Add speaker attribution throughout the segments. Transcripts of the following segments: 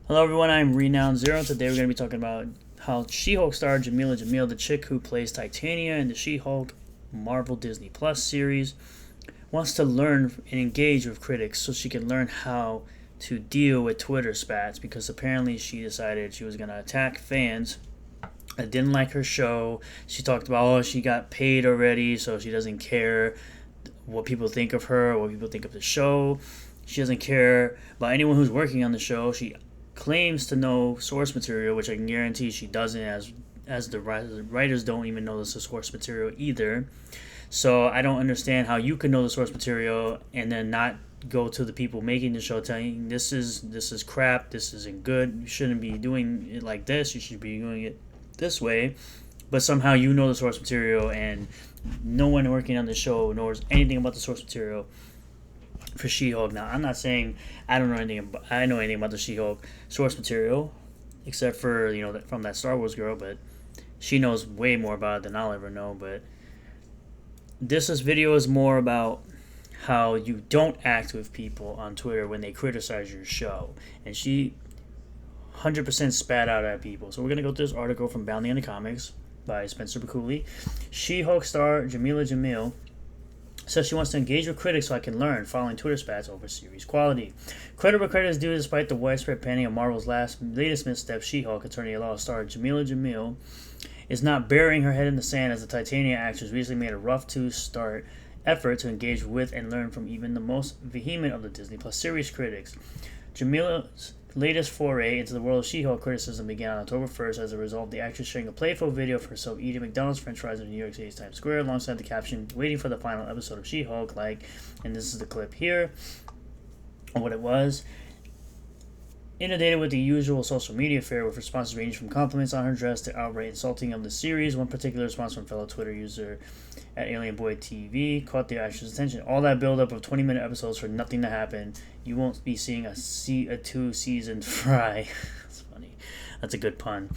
Speaker 1: Hello everyone, I'm Renowned Zero. Today we're going to be talking about how She-Hulk star Jamila Jamil, the chick who plays Titania in the She-Hulk Marvel Disney Plus series, wants to learn and engage with critics so she can learn how to deal with Twitter spats, because apparently she decided she was going to attack fans that didn't like her show. She talked about, oh, she got paid already, so she doesn't care what people think of her or what people think of the show. She doesn't care about anyone who's working on the show. She claims to know source material, which I can guarantee she doesn't, as the writers don't even know this is source material either. So I don't understand how you can know the source material and then not go to the people making the show telling this is crap, this isn't good, you shouldn't be doing it like this, you should be doing it this way. But somehow you know the source material and no one working on the show knows anything about the source material for She-Hulk. Now, I'm not saying I don't know anything about, I know anything about the She-Hulk source material, except for from that Star Wars girl, but she knows way more about it than I'll ever know. But this video is more about how you don't act with people on Twitter when they criticize your show, and she 100% spat out at people. So we're gonna go through this article from Bounty on the Comics by Spencer Baculi. She-Hulk star Jamila Jamil says she wants to engage with critics so I can learn, following Twitter spats over series quality. Credit where credit is due. Despite the widespread panning of Marvel's latest misstep, She-Hulk attorney-at-law star Jamila Jamil is not burying her head in the sand, as the Titania actress recently made a rough-to-start effort to engage with and learn from even the most vehement of the Disney Plus series critics. Jamila's latest foray into the world of She-Hulk criticism began on October 1st as a result of the actress sharing a playful video of herself eating McDonald's french fries in New York City's Times Square, alongside the caption, "Waiting for the final episode of She-Hulk," and this is the clip here, of what it was. Inundated with the usual social media fare, with responses ranging from compliments on her dress to outright insulting of the series. One particular response from fellow Twitter user at AlienBoyTV caught the actress' attention. "All that build-up of 20-minute episodes for nothing to happen. You won't be seeing a two-seasoned fry." That's funny. That's a good pun.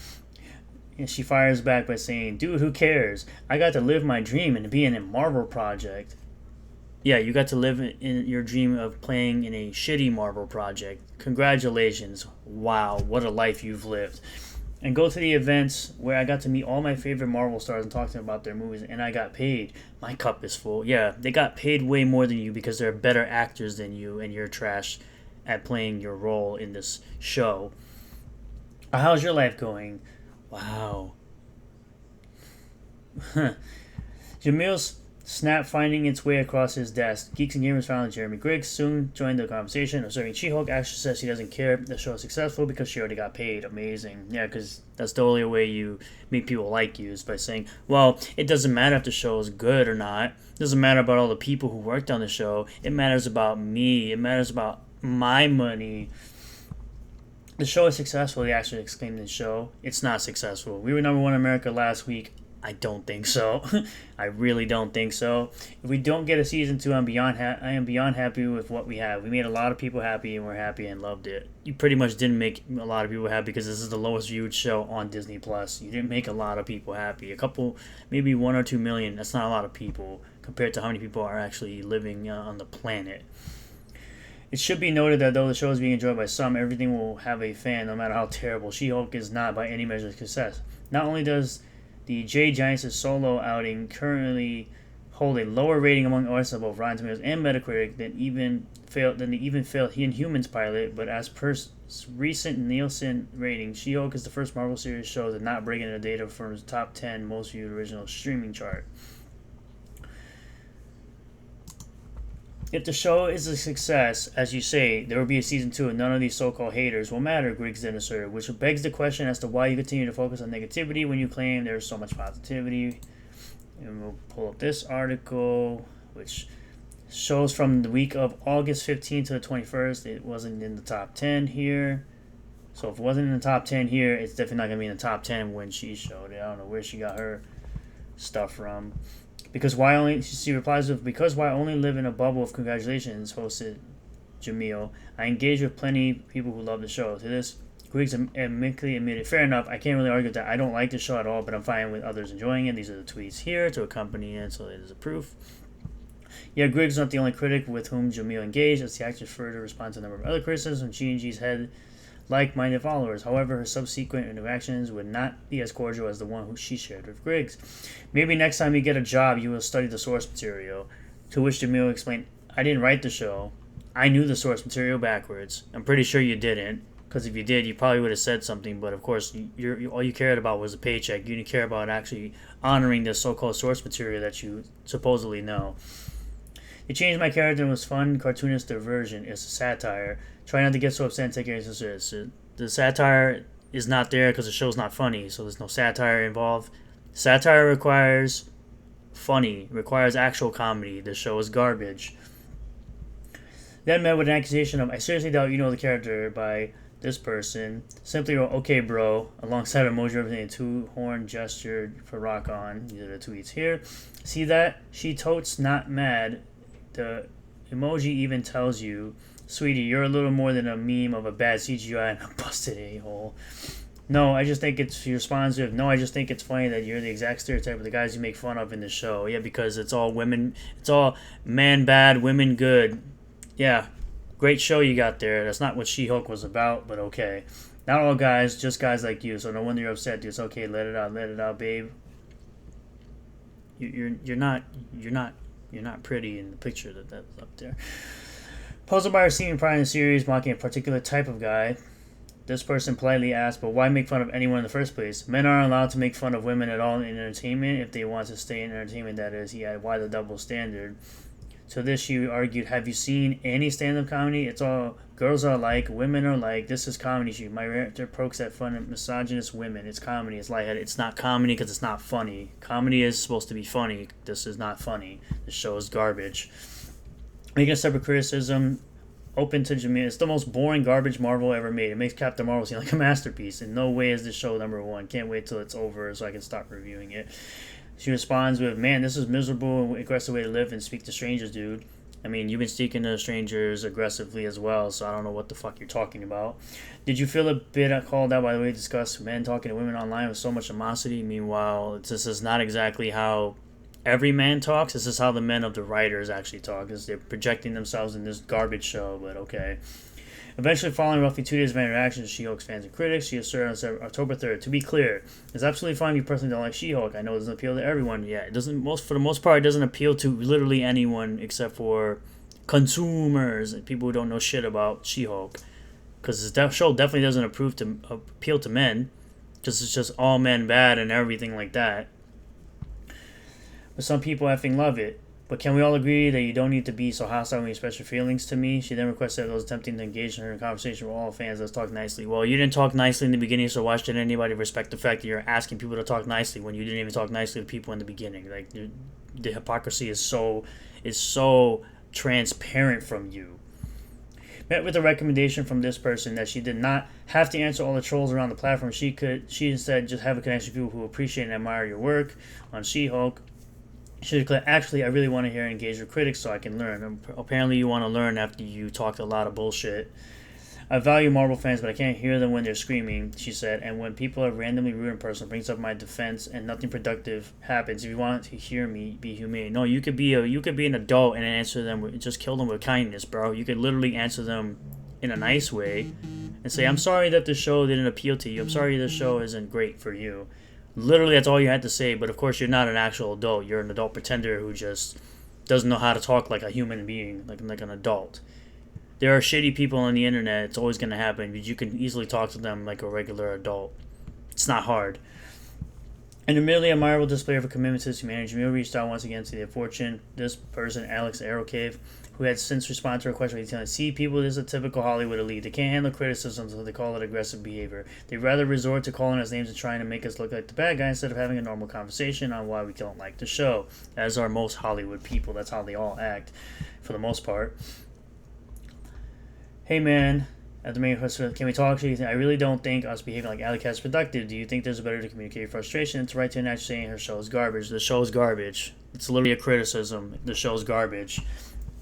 Speaker 1: And she fires back by saying, "Dude, who cares? I got to live my dream and be in a Marvel project." Yeah, you got to live in your dream of playing in a shitty Marvel project. Congratulations. Wow, what a life you've lived. And go to the events where I got to meet all my favorite Marvel stars and talk to them about their movies, and I got paid. My cup is full. Yeah, they got paid way more than you because they're better actors than you, and you're trash at playing your role in this show. How's your life going? Wow. Jamil's snap finding its way across his desk. Geeks and Gamers founder Jeremy Griggs soon joined the conversation. Observing She-Hulk, Ashley says she doesn't care if the show is successful because she already got paid. Amazing. Yeah, because that's the only way you make people like you, is by saying, well, it doesn't matter if the show is good or not. It doesn't matter about all the people who worked on the show. It matters about me. It matters about my money. The show is successful, he actually exclaimed in the show. It's not successful. We were number one in America last week. I don't think so. I really don't think so. If we don't get a season 2, I am beyond happy with what we have. We made a lot of people happy, and we're happy and loved it. You pretty much didn't make a lot of people happy because this is the lowest viewed show on Disney Plus. You didn't make a lot of people happy. A couple, maybe 1 or 2 million. That's not a lot of people compared to how many people are actually living on the planet. It should be noted that though the show is being enjoyed by some, everything will have a fan, no matter how terrible. She-Hulk is not by any measure of success. Not only does the Jay Giants' solo outing currently hold a lower rating among artists of both Rotten Tomatoes and Metacritic than the even failed Inhumans pilot, but as per recent Nielsen ratings, She-Hulk is the first Marvel series show to not break into the data for its top 10 most viewed original streaming chart. If the show is a success, as you say, there will be a season 2 and none of these so-called haters will matter, Griggs then asserted, which begs the question as to why you continue to focus on negativity when you claim there's so much positivity. And we'll pull up this article, which shows from the week of August 15th to the 21st. It wasn't in the top 10 here. So if it wasn't in the top 10 here, it's definitely not going to be in the top 10 when she showed it. I don't know where she got her stuff from. She replies with, "Because why only live in a bubble of congratulations," hosted Jamil. "I engage with plenty of people who love the show." To this, Griggs amicably admitted, "Fair enough, I can't really argue with that. I don't like the show at all, but I'm fine with others enjoying it." These are the tweets here to accompany it, so it is a proof. Yeah, Griggs is not the only critic with whom Jamil engaged, as the actress further responds to a number of other criticisms from G&G's head like-minded followers. However, her subsequent interactions would not be as cordial as the one who she shared with Griggs. Maybe next time you get a job, you will study the source material. To which Jamil explained, I didn't write the show. I knew the source material backwards. I'm pretty sure you didn't, because if you did, you probably would have said something, but of course, all you cared about was a paycheck. You didn't care about actually honoring the so-called source material that you supposedly know. You changed my character and was fun, cartoonist diversion. It's a satire. Try not to get so upset and take it as serious. The satire is not there because the show's not funny, so there's no satire involved. Satire requires requires actual comedy. The show is garbage. Then met with an accusation of, I seriously doubt you know the character by this person. Simply wrote, okay, bro, alongside an emoji representing a two-horn gesture for rock on. These are the tweets here. See that? She totes not mad. The emoji even tells you, sweetie, you're a little more than a meme of a bad CGI and a busted a-hole. No, I just think it's, he responds with, no, I just think it's funny that you're the exact stereotype of the guys you make fun of in the show. Yeah, because it's all women, it's all man bad, women good. Yeah, great show you got there. That's not what She-Hulk was about, but okay. Not all guys, just guys like you. So no wonder you're upset, dude. It's okay. Let it out, babe. You're not pretty in the picture that's up there. Puzzled by receiving pride in the series, mocking a particular type of guy, this person politely asked, but why make fun of anyone in the first place? Men aren't allowed to make fun of women at all in entertainment if they want to stay in entertainment, that is. He had, why the double standard? To this, she argued, have you seen any stand-up comedy? It's all girls are like, women are like, this is comedy. My character pokes at fun of misogynist women. It's comedy. It's lightheaded. It's not comedy because it's not funny. Comedy is supposed to be funny. This is not funny. The show is garbage. Making a separate criticism, open to Jamil. It's the most boring garbage Marvel ever made. It makes Captain Marvel seem like a masterpiece. In no way is this show number one. Can't wait till it's over so I can stop reviewing it. She responds with, man, this is miserable and aggressive way to live and speak to strangers, dude. I mean, you've been speaking to strangers aggressively as well, so I don't know what the fuck you're talking about. Did you feel a bit called out by the way you discussed men talking to women online with so much animosity? Meanwhile, this is not exactly how every man talks. This is how the men of the writers actually talk, because they're projecting themselves in this garbage show, but okay. Eventually, following roughly 2 days of interactions with She-Hulk's fans and critics, she asserted on October 3rd, to be clear, it's absolutely fine if you personally don't like She-Hulk. I know it doesn't appeal to everyone. Yeah, it doesn't. For the most part, it doesn't appeal to literally anyone except for consumers and people who don't know shit about She-Hulk. Because this show definitely doesn't appeal to men, because it's just all men bad and everything like that. But some people effing love it. But can we all agree that you don't need to be so hostile when you express your feelings to me? She then requested those attempting to engage in her conversation with all fans. Let's talk nicely. Well, you didn't talk nicely in the beginning, so why should anybody respect the fact that you're asking people to talk nicely when you didn't even talk nicely to people in the beginning? Like, the hypocrisy is so transparent from you. Met with a recommendation from this person that she did not have to answer all the trolls around the platform. She instead just have a connection with people who appreciate and admire your work on She-Hulk. She declared, actually, I really want to hear and engage with critics so I can learn. Apparently you want to learn after you talked a lot of bullshit. I value Marvel fans, but I can't hear them when they're screaming, she said, and when people are randomly rude in person, brings up my defense and nothing productive happens. If you want to hear me, be humane. No, you could be an adult and answer them, just kill them with kindness, bro. You could literally answer them in a nice way and say, I'm sorry that the show didn't appeal to you. I'm sorry this show isn't great for you. Literally, that's all you had to say, but of course you're not an actual adult. You're an adult pretender who just doesn't know how to talk like a human being, like an adult. There are shitty people on the internet. It's always going to happen, but you can easily talk to them like a regular adult. It's not hard. In a merely admirable display of her commitment to humanity, Jamil reached out once again to the fortune. This person, Alex Aerocave, who had since responded to her question, telling, see, people, this is a typical Hollywood elite. They can't handle criticism, so they call it aggressive behavior. They'd rather resort to calling us names and trying to make us look like the bad guy instead of having a normal conversation on why we don't like the show. As are most Hollywood people. That's how they all act, for the most part. Hey, man. At the main question, can we talk? I really don't think us behaving like Alley Cat is productive. Do you think there's a better to communicate your frustration? It's right to an actor saying her show is garbage. The show is garbage. It's literally a criticism. The show is garbage.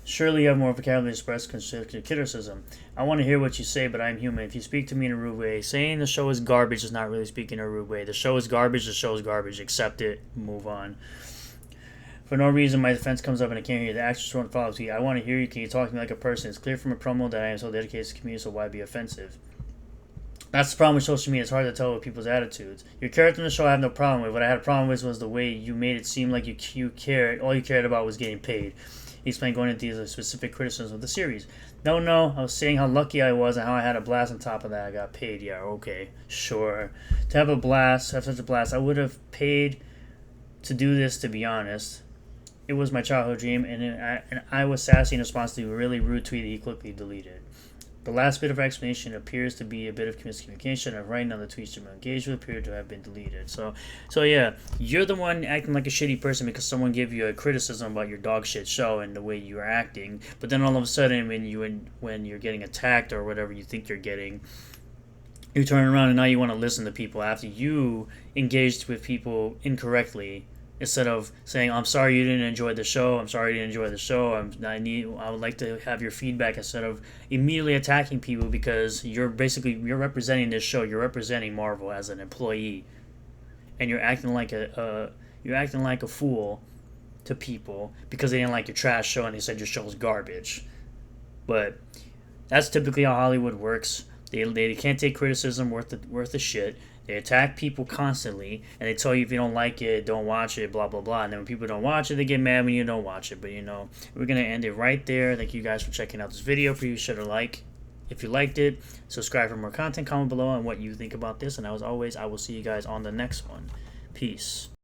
Speaker 1: Surely you have more vocabulary to express constructive criticism. I want to hear what you say, but I'm human. If you speak to me in a rude way, saying the show is garbage is not really speaking in a rude way. The show is garbage. The show is garbage. Accept it. Move on. For no reason, my defense comes up and I can't hear you. The actress won't follow to you. I want to hear you. Can you talk to me like a person? It's clear from a promo that I am so dedicated to the community, so why be offensive? That's the problem with social media. It's hard to tell with people's attitudes. Your character in the show I have no problem with. What I had a problem with was the way you made it seem like you cared. All you cared about was getting paid. He explained going into these specific criticisms of the series. No, I was saying how lucky I was and how I had a blast. On top of that, I got paid. Yeah, okay, sure. To have a blast, have such a blast, I would have paid to do this. To be honest, it was my childhood dream, and I was sassy in response to a really rude tweet that he quickly deleted. The last bit of explanation appears to be a bit of miscommunication. Of writing on the tweets Jamil engaged with appeared to have been deleted. So yeah, you're the one acting like a shitty person because someone gave you a criticism about your dog shit show and the way you were acting. But then all of a sudden, when you're getting attacked or whatever you think you're getting, you turn around and now you want to listen to people after you engaged with people incorrectly. Instead of saying, I'm sorry you didn't enjoy the show, I'm sorry you didn't enjoy the show, I would like to have your feedback, instead of immediately attacking people because you're representing this show, you're representing Marvel as an employee, and you're acting like a fool to people because they didn't like your trash show and they said your show's garbage. But that's typically how Hollywood works. They can't take criticism worth the shit. They attack people constantly, and they tell you if you don't like it, don't watch it, blah, blah, blah. And then when people don't watch it, they get mad when you don't watch it. But, we're going to end it right there. Thank you guys for checking out this video. Please share a like if you liked it. Subscribe for more content. Comment below on what you think about this. And as always, I will see you guys on the next one. Peace.